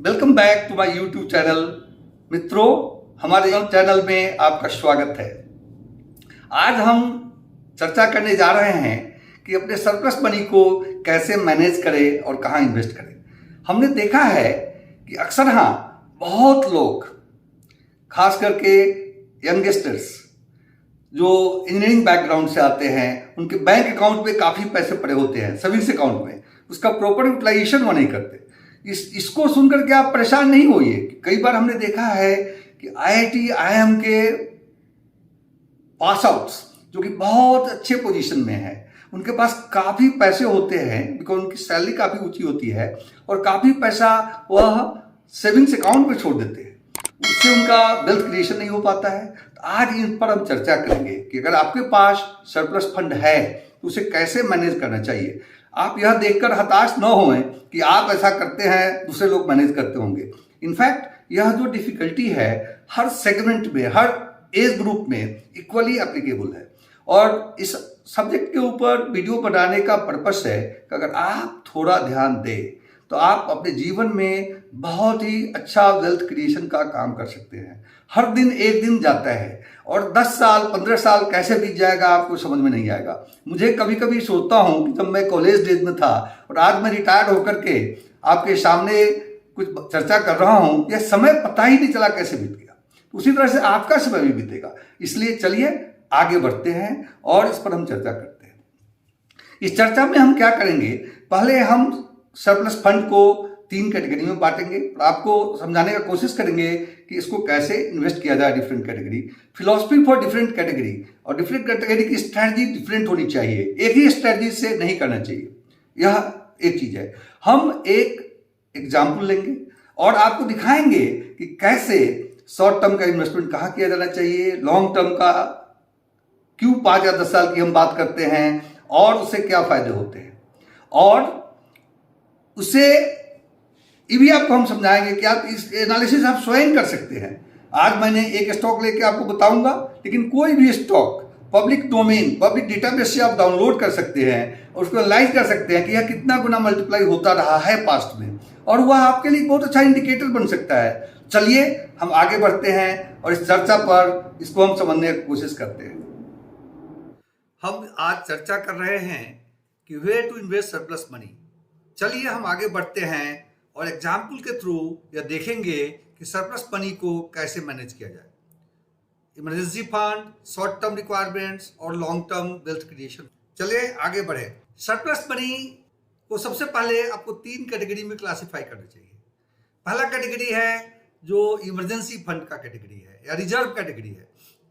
Welcome back to my YouTube channel. मित्रों, हमारे channel में आपका स्वागत है। आज हम चर्चा करने जा रहे हैं कि अपने सरप्लस मनी को कैसे मैनेज करें और कहाँ इन्वेस्ट करें। हमने देखा है कि अक्सर बहुत लोग, खास करके यंगस्टर्स जो इंजीनियरिंग बैकग्राउंड से आते हैं, उनके बैंक अकाउंट में काफ़ी पैसे पड़े होते हैं, सेविंग्स अकाउंट में, उसका प्रॉपर यूटिलाइजेशन वो नहीं करते। इसको सुनकर के आप परेशान नहीं होइए। कई बार हमने देखा है कि आईआईटी आईआईएम के पास आउट्स जो कि बहुत अच्छे पोजीशन में है, उनके पास काफ़ी पैसे होते हैं, बिकॉज उनकी सैलरी काफ़ी ऊंची होती है और काफ़ी पैसा वह सेविंग्स अकाउंट में छोड़ देते हैं। उससे उनका वेल्थ क्रिएशन नहीं हो पाता है। तो आज इन पर हम चर्चा करेंगे कि अगर आपके पास सरप्लस फंड है तो उसे कैसे मैनेज करना चाहिए। आप यह देखकर हताश न हों कि आप ऐसा करते हैं, दूसरे लोग मैनेज करते होंगे। इनफैक्ट यह जो डिफिकल्टी है हर सेगमेंट में, हर एज ग्रुप में इक्वली एप्लीकेबल है। और इस सब्जेक्ट के ऊपर वीडियो बनाने का पर्पस है कि अगर आप थोड़ा ध्यान दें तो आप अपने जीवन में बहुत ही अच्छा वेल्थ क्रिएशन का काम कर सकते हैं। हर दिन एक दिन जाता है और 10 साल 15 साल कैसे बीत जाएगा आपको समझ में नहीं आएगा। मुझे कभी कभी सोचता हूँ कि जब मैं कॉलेज डेज में था और आज मैं रिटायर्ड होकर के आपके सामने कुछ चर्चा कर रहा हूँ, यह समय पता ही नहीं चला कैसे बीत गया। उसी तरह से आपका समय भी बीतेगा। इसलिए चलिए आगे बढ़ते हैं और इस पर हम चर्चा करते हैं। इस चर्चा में हम क्या करेंगे, पहले हम सरप्लस फंड को 3 कैटेगरी में बांटेंगे और आपको समझाने का कोशिश करेंगे कि इसको कैसे इन्वेस्ट किया जाए। Different category, philosophy for different category, और डिफरेंट कैटेगरी की स्ट्रैटेजी डिफरेंट होनी चाहिए, एक ही स्ट्रैटेजी से नहीं करना चाहिए। यह एक चीज है। हम एक एग्जाम्पल लेंगे और आपको दिखाएंगे कि कैसे शॉर्ट टर्म का इन्वेस्टमेंट कहाँ किया जाना चाहिए, लॉन्ग टर्म का क्यों 5 या 10 साल की हम बात करते हैं और उससे क्या फायदे होते हैं, और उसे ये भी आपको हम समझाएंगे कि आप इस एनालिसिस आप स्वयं कर सकते हैं। आज मैंने एक स्टॉक लेके आपको बताऊंगा, लेकिन कोई भी stock public domain, public database से आप डाउनलोड कर सकते हैं और उसको एनालाइज कर सकते हैं कि यह कितना गुना मल्टीप्लाई होता रहा है पास्ट में, और वह आपके लिए बहुत अच्छा इंडिकेटर बन सकता है। चलिए हम आगे बढ़ते हैं और इस चर्चा पर इसको हम समझने की कोशिश करते हैं। हम आज चर्चा कर रहे हैं कि where to invest surplus money. चलिए हम आगे बढ़ते हैं और एग्जाम्पल के थ्रू यह देखेंगे कि सरप्लस मनी को कैसे मैनेज किया जाए। Emergency fund, short term requirements और लॉन्ग टर्म वेल्थ क्रिएशन। चलिए आगे बढ़े। सरप्लस मनी को सबसे पहले आपको 3 कैटेगरी में क्लासिफाई करना चाहिए। पहला कैटेगरी है जो इमरजेंसी फंड का कैटेगरी है या रिजर्व कैटेगरी है।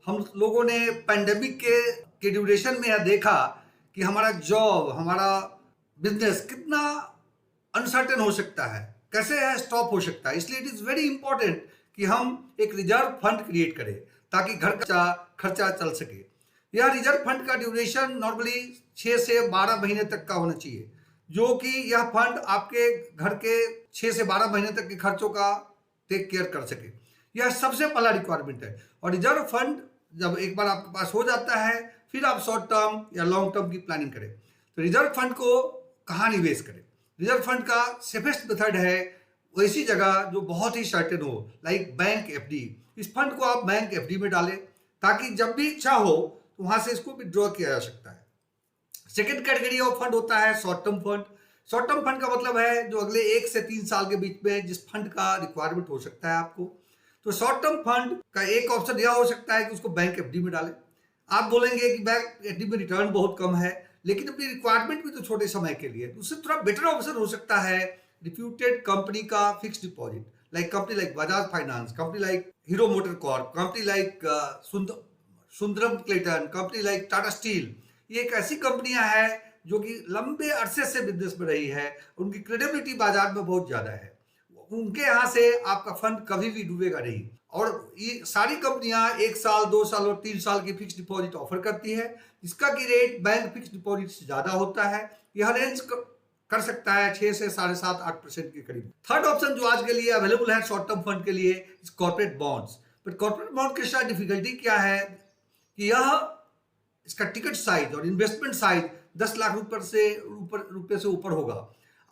हम लोगों ने पैंडेमिक के ड्यूरेशन में यह देखा कि हमारा जॉब, हमारा बिजनेस कितना अनसर्टेन हो सकता है, कैसे है स्टॉप हो सकता है। इसलिए इट इज वेरी इंपॉर्टेंट कि हम एक रिजर्व फंड क्रिएट करें ताकि घर का खर्चा चल सके। यह रिजर्व फंड का ड्यूरेशन नॉर्मली 6 से 12 महीने तक का होना चाहिए, जो कि यह फंड आपके घर के 6 से 12 महीने तक के खर्चों का टेक केयर कर सके। यह सबसे पहला रिक्वायरमेंट है। और रिजर्व फंड जब एक बार आपके पास हो जाता है, फिर आप शॉर्ट टर्म या लॉन्ग टर्म की प्लानिंग करें। तो रिजर्व फंड को कहाँ निवेश करें? रिजर्व फंड का सेफेस्ट मेथड है वैसी जगह जो बहुत ही सर्टेन हो, लाइक बैंक एफडी। इस फंड को आप बैंक एफडी में डालें ताकि जब भी इच्छा हो तो वहां से इसको विड्रॉ किया जा सकता है। सेकेंड कैटेगरी ऑफ फंड होता है short term fund. Short term fund का मतलब है जो अगले 1 से 3 साल के बीच में जिस फंड का रिक्वायरमेंट हो सकता है आपको। तो शॉर्ट टर्म फंड का एक ऑप्शन यह हो सकता है कि उसको बैंक एफडी में डालें। आप बोलेंगे कि बैंक एफडी में रिटर्न बहुत कम है, लेकिन अपनी रिक्वायरमेंट भी तो छोटे समय के लिए, तो उससे थोड़ा बेटर ऑप्शन हो सकता है रिप्यूटेड कंपनी का fixed deposit, like company like Bajaj finance, company like hero motor Corp, company like Sundaram Clayton, company like Tata steel. ये एक ऐसी कंपनियां हैं जो कि लंबे अरसे से बिजनेस में रही है, उनकी क्रेडिबिलिटी बाजार में बहुत ज्यादा है। उनके यहाँ से आपका फंड कभी भी डूबेगा नहीं। और ये सारी कंपनियां 1 साल, 2 साल और 3 साल की फिक्स डिपॉजिट ऑफर करती है, जिसका की रेट बैंक फिक्स डिपॉजिट से ज्यादा होता है। यह रेंज कर सकता है 6 से 7.5-8% के करीब। थर्ड ऑप्शन जो आज के लिए अवेलेबल है शॉर्ट टर्म फंड के लिए, corporate bonds. But corporate bond के साथ डिफिकल्टी क्या है कि यह इसका टिकट साइज और इन्वेस्टमेंट साइज 10 लाख रुपए से ऊपर होगा।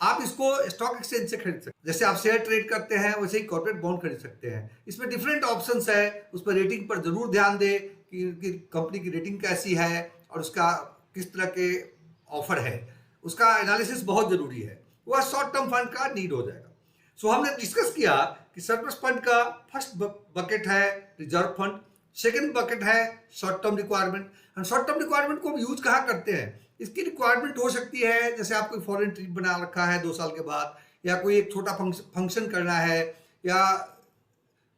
आप इसको स्टॉक एक्सचेंज से खरीद सकते हैं। जैसे आप शेयर ट्रेड करते हैं वैसे ही कॉर्पोरेट बॉन्ड खरीद सकते हैं। इसमें डिफरेंट ऑप्शंस है, उस पर रेटिंग पर जरूर ध्यान दें कि कंपनी की रेटिंग कैसी है और उसका किस तरह के ऑफर है, उसका एनालिसिस बहुत जरूरी है। वह शॉर्ट टर्म फंड का नीड हो जाएगा। सो हमने डिस्कस किया कि सरप्लस फंड का फर्स्ट बकेट है रिजर्व फंड, सेकेंड बकेट है short term requirement. And short term requirement को हम यूज कहाँ करते हैं? इसकी रिक्वायरमेंट हो सकती है जैसे आप कोई फॉरेन ट्रिप बना रखा है 2 साल के बाद, या कोई एक छोटा फंक्शन करना है, या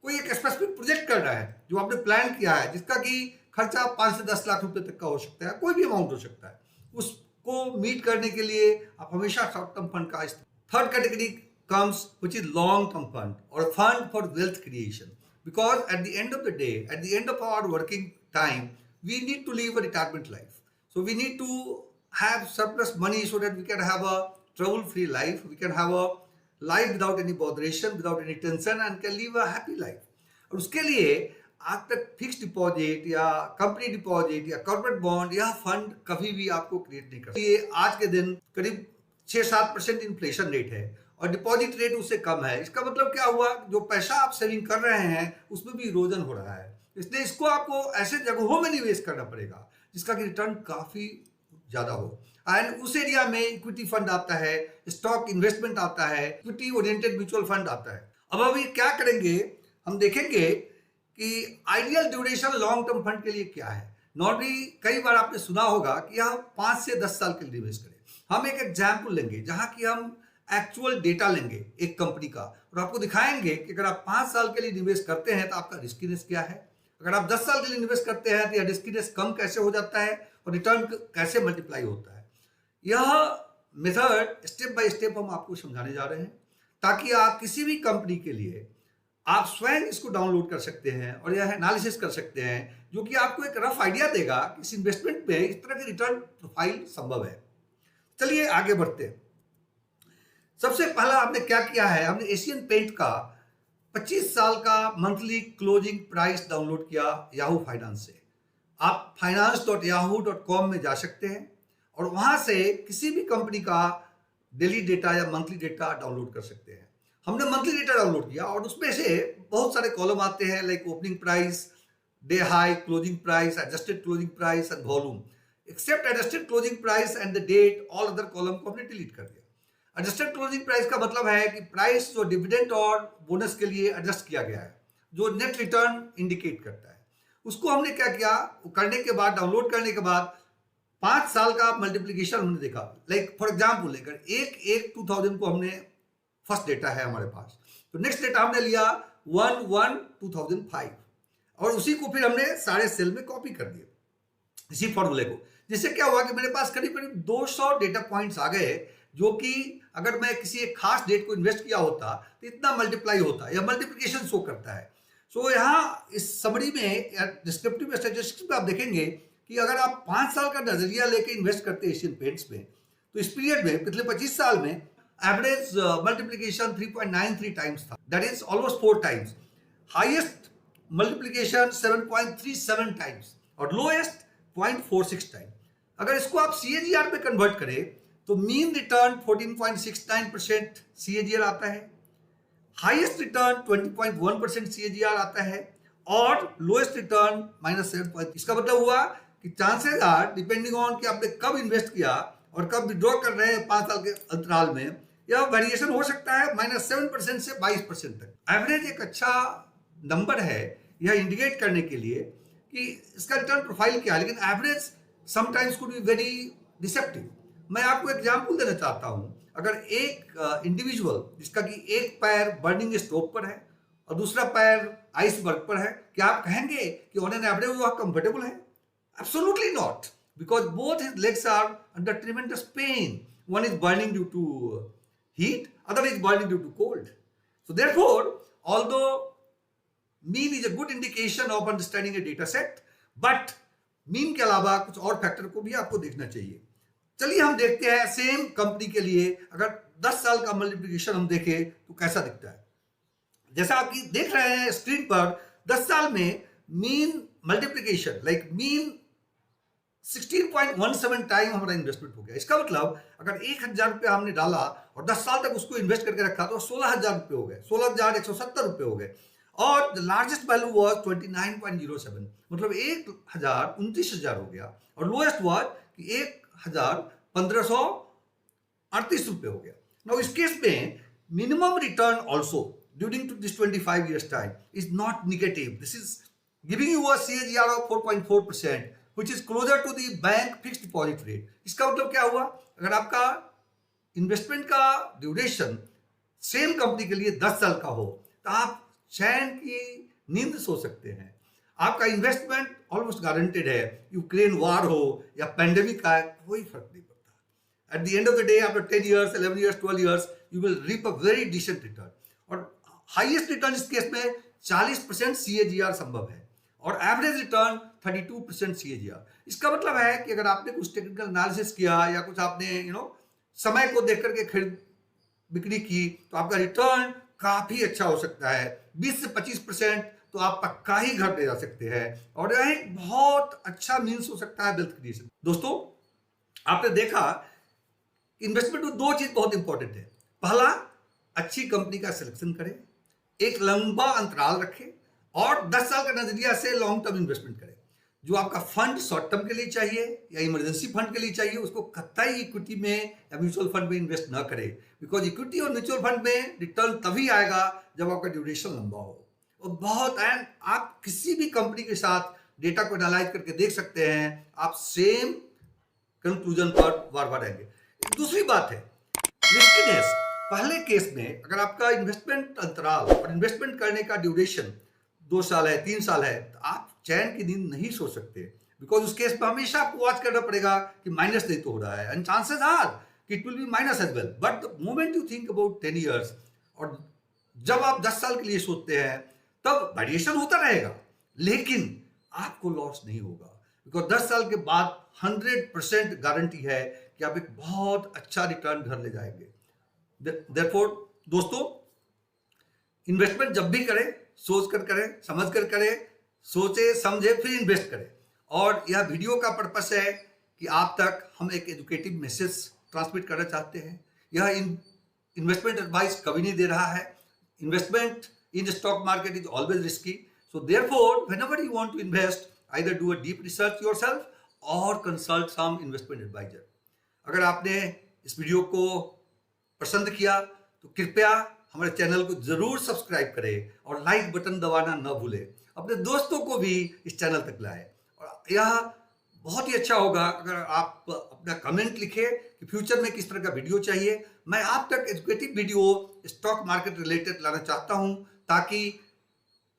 कोई एक स्पेसिफिक प्रोजेक्ट करना है जो आपने प्लान किया है जिसका कि खर्चा 5 से 10 लाख रुपए तक का हो सकता है, कोई भी अमाउंट हो सकता है। उसको मीट करने के लिए आप हमेशा शॉर्ट टर्म फंड का इस्तेमाल। Third category comes which is long term fund or fund for wealth creation, because at the end of the day, at the end of our working time, we need to live a retirement life. So we need to have surplus money so that we can have a trouble free life, we can have a life without any botheration, without any tension, and can live a happy life. और उसके लिए आज तक fix deposit या company deposit या corporate bond या fund कभी भी आपको क्रिएट नहीं कर सकते। ये आज के दिन करीब 6-7% इन्फ्लेशन रेट है और डिपॉजिट रेट उससे कम है। इसका मतलब क्या हुआ? जो पैसा आप सेविंग कर रहे हैं उसमें भी इरोजन हो रहा है। इसलिए इसको आपको ऐसे जगहों में निवेश करना पड़ेगा जिसका कि रिटर्न काफी ज्यादा हो। एंड उस एरिया में इक्विटी फंड आता है, स्टॉक इन्वेस्टमेंट आता है, इक्विटी ओरिएंटेड म्यूचुअल फंड आता है। अब अभी क्या करेंगे, हम देखेंगे कि ideal duration long term fund के लिए क्या है। नॉर्मली कई बार आपने सुना होगा कि हम 5 से 10 साल के लिए निवेश करें। हम एक एग्जाम्पल लेंगे जहां कि हम एक्चुअल डेटा लेंगे एक कंपनी का और आपको दिखाएंगे कि अगर आप 5 साल के लिए निवेश करते हैं तो आपका रिस्कीनेस क्या है, अगर आप 10 साल के लिए निवेश करते हैं तो यह रिस्कीनेस कम कैसे हो जाता है और रिटर्न कैसे मल्टीप्लाई होता है। यह मेथड स्टेप बाय स्टेप हम आपको समझाने जा रहे हैं ताकि आप किसी भी कंपनी के लिए आप स्वयं इसको डाउनलोड कर सकते हैं और यह एनालिसिस कर सकते हैं जो कि आपको एक रफ आइडिया देगा कि इस इन्वेस्टमेंट में इस तरह की रिटर्न प्रोफाइल संभव है। चलिए आगे बढ़ते हैं। सबसे पहला हमने क्या किया है, हमने एशियन पेंट का 25 साल का मंथली क्लोजिंग प्राइस डाउनलोड किया याहू फाइनेंस से। आप finance.yahoo.com में जा सकते हैं और वहां से किसी भी कंपनी का डेली डेटा या मंथली डेटा डाउनलोड कर सकते हैं। हमने मंथली डेटा डाउनलोड किया और उसमें से बहुत सारे कॉलम आते हैं like opening price, day high, closing price, adjusted closing price and volume. Except adjusted closing price and the date, all other column को हमने डिलीट कर दिया। एडजस्टेड क्लोजिंग प्राइस का मतलब है कि प्राइस जो डिविडेंड और बोनस के लिए एडजस्ट किया गया है, जो नेट रिटर्न इंडिकेट करता है, उसको हमने क्या किया, करने के बाद डाउनलोड करने के बाद 5 साल का मल्टीप्लीकेशन हमने देखा। लाइक फॉर एग्जाम्पल लेकर 1/1/2000 को हमने फर्स्ट डेटा है हमारे पास, तो नेक्स्ट डेटा हमने लिया 1/1/2005 और उसी को फिर हमने सारे सेल में कॉपी कर दिया इसी फॉर्मूले को, जिससे क्या हुआ कि मेरे पास करीब करीब 200 डेटा पॉइंट्स आ गए जो कि अगर मैं किसी एक खास डेट को इन्वेस्ट किया होता तो इतना मल्टीप्लाई होता, या मल्टीप्लिकेशन शो करता है। सो यहाँ इस समरी में डिस्क्रिप्टिव स्टैटिस्टिक्स में आप देखेंगे कि अगर आप 5 साल का नजरिया लेके इन्वेस्ट करते हैं एशियन पेंट्स में, तो इस पीरियड में पिछले 25 साल में एवरेज मल्टीप्लिकेशन 3.93 टाइम्स था, that is almost 4 times. Highest multiplication 7.37 times और लोएस्ट 0.46 टाइम। अगर इसको आप CAGR में कन्वर्ट करें तो मीन रिटर्न 14.69% CAGR आता है, हाईएस्ट रिटर्न 20.1% CAGR आता है और लोएस्ट रिटर्न -7. इसका मतलब हुआ कि चांसेस आर डिपेंडिंग ऑन कि आपने कब इन्वेस्ट किया और कब विड्रॉ कर रहे हैं 5 साल के अंतराल में, यह वेरिएशन हो सकता है -7% से 22% तक। एवरेज एक अच्छा नंबर है यह इंडिकेट करने के लिए कि इसका रिटर्न प्रोफाइल क्या है, लेकिन average sometimes could be very deceptive. मैं आपको एग्जांपल देना चाहता हूं। अगर एक इंडिविजुअल जिसका कि एक पैर बर्निंग स्टोव पर है और दूसरा पैर आइसबर्ग पर है, क्या आप कहेंगे कि ऑन एन एवरेज वह कंफर्टेबल है? Absolutely not, because both his legs are under tremendous pain. One is burning due to heat, other is burning due to cold. So therefore, although mean is a good indication of understanding a data set, but mean के अलावा कुछ और factor को भी आपको देखना चाहिए। चलिए हम देखते हैं सेम कंपनी के लिए अगर 10 साल का मल्टीप्लिकेशन हम देखें तो कैसा दिखता है। जैसा आप देख रहे हैं स्क्रीन पर, 10 साल में mean multiplication like mean 16.17 time हमारा इन्वेस्टमेंट हो गया। इसका मतलब अगर 1,000 रुपया हमने डाला और 10 साल तक उसको इन्वेस्ट करके रखा तो 16,000 रुपये हो गए, 16,170 रुपये हो गए। और द लार्जेस्ट वैल्यू वाज 29.07, मतलब 1,29,000 हो गया। और लोएस्ट वाज कि 1,1538 रुपये हो गया। नाउ इस केस में minimum return also during to this 25 years time is not negative. This is giving you a CAGR of 4.4%, which is closer to the bank fixed deposit rate. इसका मतलब क्या हुआ, अगर आपका इन्वेस्टमेंट का ड्यूरेशन सेम कंपनी के लिए 10 साल का हो तो आप चैन की नींद सो सकते हैं। आपका इन्वेस्टमेंट ऑलमोस्ट गारंटेड है। यूक्रेन वार हो या पैंडेमिक आए, कोई फर्क नहीं पड़ता। At the end of the day after 10 years, 11 years, 12 years you will reap a very decent return. और हाईएस्ट रिटर्न इस केस में 40% CAGR संभव है और एवरेज रिटर्न 32% CAGR। इसका मतलब है कि अगर आपने कुछ टेक्निकल एनालिसिस किया या कुछ आपने समय को देख करके खरीद बिक्री की तो आपका रिटर्न काफी अच्छा हो सकता है। 20 से 25% तो आप पक्का ही घर ले जा सकते हैं और यह एक बहुत अच्छा मीन्स हो सकता है वेल्थ क्रिएशन। दोस्तों, आपने देखा इन्वेस्टमेंट में 2 चीज बहुत इंपॉर्टेंट है। पहला, अच्छी कंपनी का सिलेक्शन करें, एक लंबा अंतराल रखें और 10 साल का नजरिया से लॉन्ग टर्म इन्वेस्टमेंट करें। जो आपका फंड शॉर्ट टर्म के लिए चाहिए या इमरजेंसी फंड के लिए चाहिए उसको कतई इक्विटी में या म्यूचुअल फंड में इन्वेस्ट ना करें, बिकॉज इक्विटी और म्यूचुअल फंड में रिटर्न तभी आएगा जब आपका ड्यूरेशन लंबा हो। और बहुत एंड आप किसी भी कंपनी के साथ डेटा को एनालाइज करके देख सकते हैं, आप सेम कंक्लूजन पर बार बार आएंगे। दूसरी बात है रिस्कीनेस। पहले केस में अगर आपका इन्वेस्टमेंट अंतराल और इन्वेस्टमेंट करने का ड्यूरेशन 2 साल है, 3 साल है, तो आप चैन की नींद नहीं सो सकते, बिकॉज उस केस में हमेशा आपको वॉच करना पड़ेगा कि माइनस नहीं तो हो रहा है, एंड चांसेस आर कि it will be minus as well. But the moment you think about 10 years और जब आप 10 साल के लिए सोचते हैं तब वेरिएशन होता रहेगा लेकिन आपको लॉस नहीं होगा, बिकॉज 10 साल के बाद 100% गारंटी है कि आप एक बहुत अच्छा रिटर्न घर ले जाएंगे। देयरफॉर दोस्तों, इन्वेस्टमेंट जब भी करें सोच कर करें, समझ कर करें, सोचे समझे फिर इन्वेस्ट करें। और यह वीडियो का पर्पस है कि आप तक हम एक एजुकेटिव मैसेज ट्रांसमिट करना चाहते हैं। यह इन्वेस्टमेंट एडवाइस कभी नहीं दे रहा है। Investment in stock market is always risky, so therefore whenever you want to invest either do a deep research yourself और कंसल्ट सम इन्वेस्टमेंट एडवाइजर। अगर आपने इस वीडियो को पसंद किया तो कृपया हमारे चैनल को जरूर सब्सक्राइब करें और लाइक बटन दबाना न भूलें। अपने दोस्तों को भी इस चैनल तक लाएं। और यह बहुत ही अच्छा होगा अगर आप अपना कमेंट लिखें कि फ्यूचर में किस तरह का वीडियो चाहिए। मैं आप तक educative video stock market related लाना चाहता हूं ताकि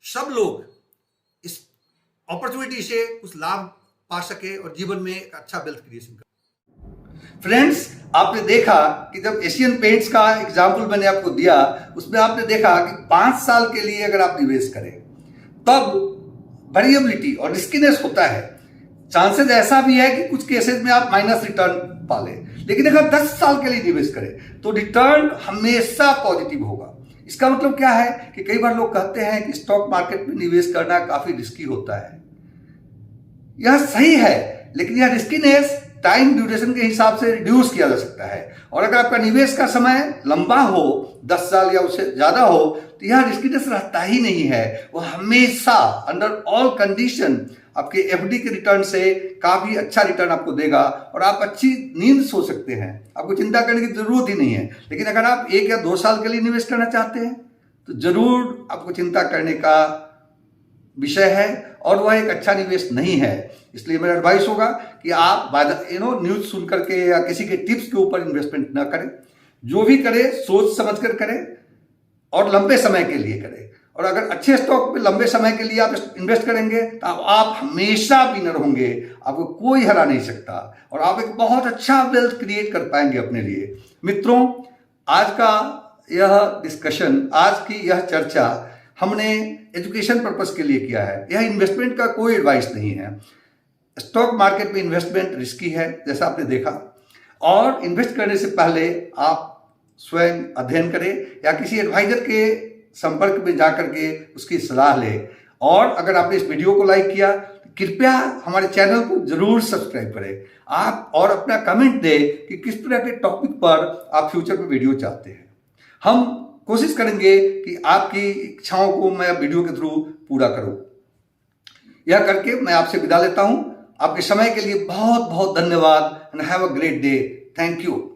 सब लोग इस अपॉर्चुनिटी से कुछ लाभ पा सके और जीवन में एक अच्छा वेल्थ क्रिएशन कर। फ्रेंड्स, आपने देखा कि जब एशियन पेंट्स का एग्जाम्पल मैंने आपको दिया उसमें आपने देखा कि 5 साल के लिए अगर आप निवेश करें तब वेरिएबिलिटी और रिस्कीनेस होता है। चांसेस ऐसा भी है कि कुछ केसेस में आप माइनस रिटर्न पाले, लेकिन अगर 10 साल के लिए निवेश करें तो रिटर्न हमेशा पॉजिटिव होगा। इसका मतलब क्या है कि कई बार लोग कहते हैं कि स्टॉक मार्केट में निवेश करना काफी रिस्की होता है। यह सही है, लेकिन यह रिस्कीनेस टाइम ड्यूरेशन के हिसाब से रिड्यूस किया जा सकता है। और अगर आपका निवेश का समय लंबा हो, 10 साल या उससे ज्यादा हो, तो यह रिस्कीनेस रहता ही नहीं है। वो हमेशा अंडर ऑल कंडीशन आपके FD के रिटर्न से काफी अच्छा रिटर्न आपको देगा और आप अच्छी नींद सो सकते हैं। आपको चिंता करने की जरूरत ही नहीं है। लेकिन अगर आप 1 या 2 साल के लिए निवेश करना चाहते हैं तो जरूर आपको चिंता करने का विषय है और वह एक अच्छा निवेश नहीं है। इसलिए मेरा एडवाइस होगा कि आप न्यूज सुन करके या किसी के टिप्स के ऊपर इन्वेस्टमेंट ना करें। जो भी करें सोच समझ कर करें और लंबे समय के लिए करें। और अगर अच्छे स्टॉक पे लंबे समय के लिए आप इन्वेस्ट करेंगे तो आप हमेशा विनर होंगे, आपको कोई हरा नहीं सकता और आप एक बहुत अच्छा वेल्थ क्रिएट कर पाएंगे अपने लिए। मित्रों, आज का यह डिस्कशन, आज की यह चर्चा हमने एजुकेशन पर्पस के लिए किया है। यह इन्वेस्टमेंट का कोई एडवाइस नहीं है। स्टॉक मार्केट में इन्वेस्टमेंट रिस्की है जैसा आपने देखा, और इन्वेस्ट करने से पहले आप स्वयं अध्ययन करें या किसी एडवाइजर के संपर्क में जाकर के उसकी सलाह लें और अगर आपने इस वीडियो को लाइक किया तो कृपया हमारे चैनल को जरूर सब्सक्राइब करें आप, और अपना कमेंट दें कि किस तरह के टॉपिक पर आप फ्यूचर में वीडियो चाहते हैं। हम कोशिश करेंगे कि आपकी इच्छाओं को मैं वीडियो के थ्रू पूरा करूं। यह करके मैं आपसे विदा लेता हूं। आपके समय के लिए बहुत बहुत धन्यवाद and have a great day. Thank you.